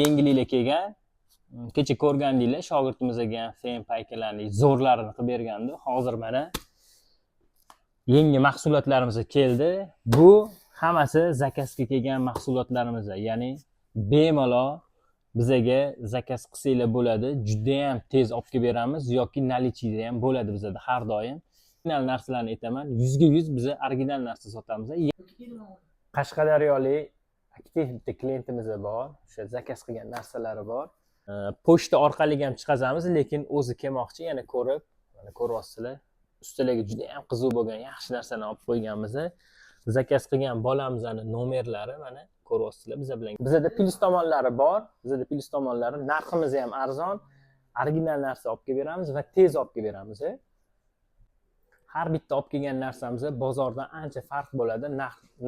Yangiliklar kelgan. Kecha ko'rgandinglar, shogirdimizga fen paykalarning zo'rlarini qilib bergandi. Hozir mana yangi mahsulotlarimiz keldi. Bu hammasi zakazga kelgan mahsulotlarimiz. Ya'ni bemalol bizaga zakaz qilsanglar bo'ladi. Juda ham tez olib kelib beramiz yoki nalichida ham bo'ladi bizada har doim. Original narsalarni aytaman, 100% biz original narsa sotamiz. Qashqadaryolik aktiv bitta klientimiz bor. O'sha zakaz qilgan narsalari bor. Pochta orqali ham chiqazamiz, lekin o'zi kelmoqchi, yana ko'rib, mana ko'ryapsizlar. Ustilarga juda ham qiziq bo'lgan yaxshi narsalarni olib qo'yganmiz. Zakaz qilgan bolamizning nomerlari mana ko'ryapsizlar biza bilan. Bizada plyus tomonlari bor. Bizada plyus tomonlari, narximiz ham arzon. Original narsa olib kelib beramiz va tez olib kelib beramiz. Har bitta olib kelgan narsamiz bozordan ancha farq bo'ladi.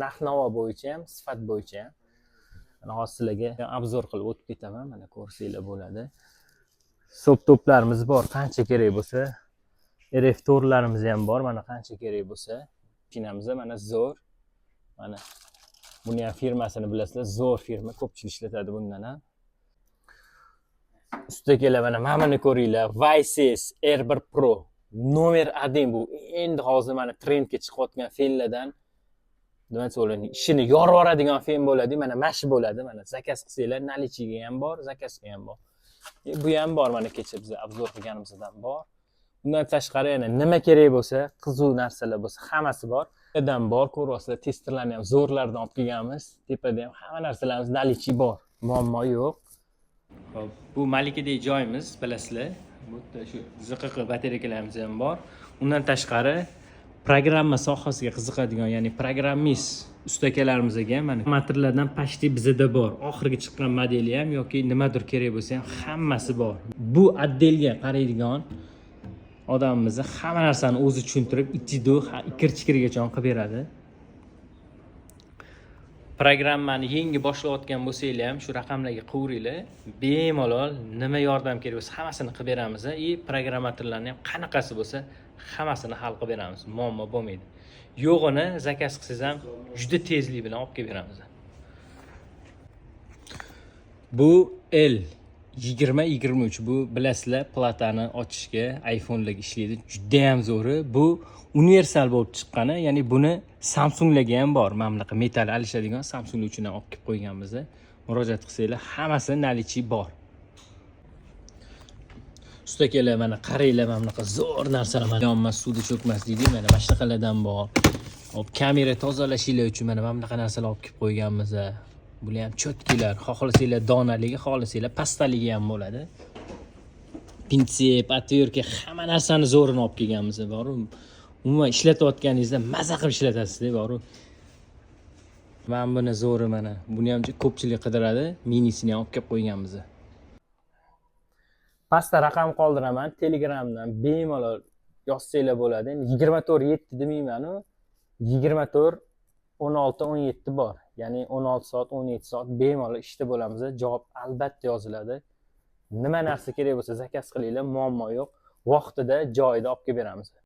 Narx-navo bo'yicha ham, sifat bo'yicha ham. Mana hozir sizlarga obzor qilib o'tib ketaman, mana ko'rsanglar bo'ladi. Sop-to'plarimiz bor, qancha kerak bo'lsa. RF to'rlarimiz ham bor, mana qancha kerak bo'lsa. Mashinamiz mana zo'r. Mana buni ham firmasini bilasizlar, zo'r firma, ko'pchilik ishlatadi bundan ham. Ustida kelar mana buni ko'ringlar, Vices R1 Pro. Nomer 1 bu. Endi hozir mana trendga chiqayotgan fenlardan nima so'raydi? Ishini yorib yuboradigan fen bo'ladi, mana mashi bo'ladi, mana zakaz qilsanglar, nalichiga ham bor, zakazga ham bor. Bu ham bor, mana kecha biz obzor qilganimizdan bor. Bundan tashqari yana nima kerak bo'lsa, qiziq narsalar bo'lsa, hammasi bor. Tepadan bor, ko'ryapsizlar, testerlarni ham zo'rlardan olib kelganmiz. Tepada ham hamma narsalarimiz nalichi bor, muammo yo'q. Xo'p, bu Malikadagi joyimiz, bilasizlar. Bu yerda shu ZQQ batareykalarimiz ham bor. Undan tashqari programma sohasiga qiziqadigan, ya'ni programmist ustakalarimizga mana materiallardan pashti bizada bor. Oxirgi chiqqan modeli ham yoki nimadir kerak bo'lsa ham hammasi bor. Bu oddelga qaraydigan odamimiz hamma narsani o'zi tushuntirib, itidu, ikir-chikirigacha qilib beradi. Programmani yangi boshlayotgan bo'lsanglar ham shu raqamlarga qo'yinglar. Bemalol nima yordam kerak bo'lsa hammasini qilib beramiz. Programmatorlarni ham qanaqasi bo'lsa hammasini hal qilib beramiz. Muammo bo'lmaydi. Yo'g'ini zakaz qilsangiz ham juda tezlik bilan olib kelib beramiz. Bu L2023, bu bilasizlar, platani ochishga, iPhone'larga ishlaydi. Juda ham zo'ri. Bu universal bo'lib chiqqani, ya'ni buni Samsunglarga ham bor. Mana bunaqa metal alishadigan Samsunglar uchun ham olib kelib qo'yganmiz. Murojaat qilsanglar, hammasi nalichi bor. Ustakalar mana qaranglar, mana bunaqa zo'r narsalar, mana yonmas, suvda cho'kmas deydi, mana mashinalardan bor. Hop, kamera tozalashinglar uchun mana bunaqa narsalar olib kelib qo'yganmiz. Bular ham cho'tkilar, xohlasanglar donaligi, xohlasanglar pastaligi ham bo'ladi. Pinsep, atverka, hamma narsani zo'rini olib kelganmiz, bor. Umuman ishlatayotganingizda maza qilib ishlatasizda, bor. Mana buni zo'ri mana. Buni ham ko'pchilik qidiradi, minisini ham olib kelib qo'yganmiz. Pastda raqam qoldiraman, Telegramdan bemalol yozsanglar bo'ladi. 24/7 demayman-u, 24/16/17 bor. Ya'ni 16 soat, 17 soat bemalol ishda bo'lamiz. Javob albatta yoziladi. Nima narsa kerak bo'lsa zakaz qilinglar, muammo yo'q. Vaqtida, joyida olib kelib beramiz.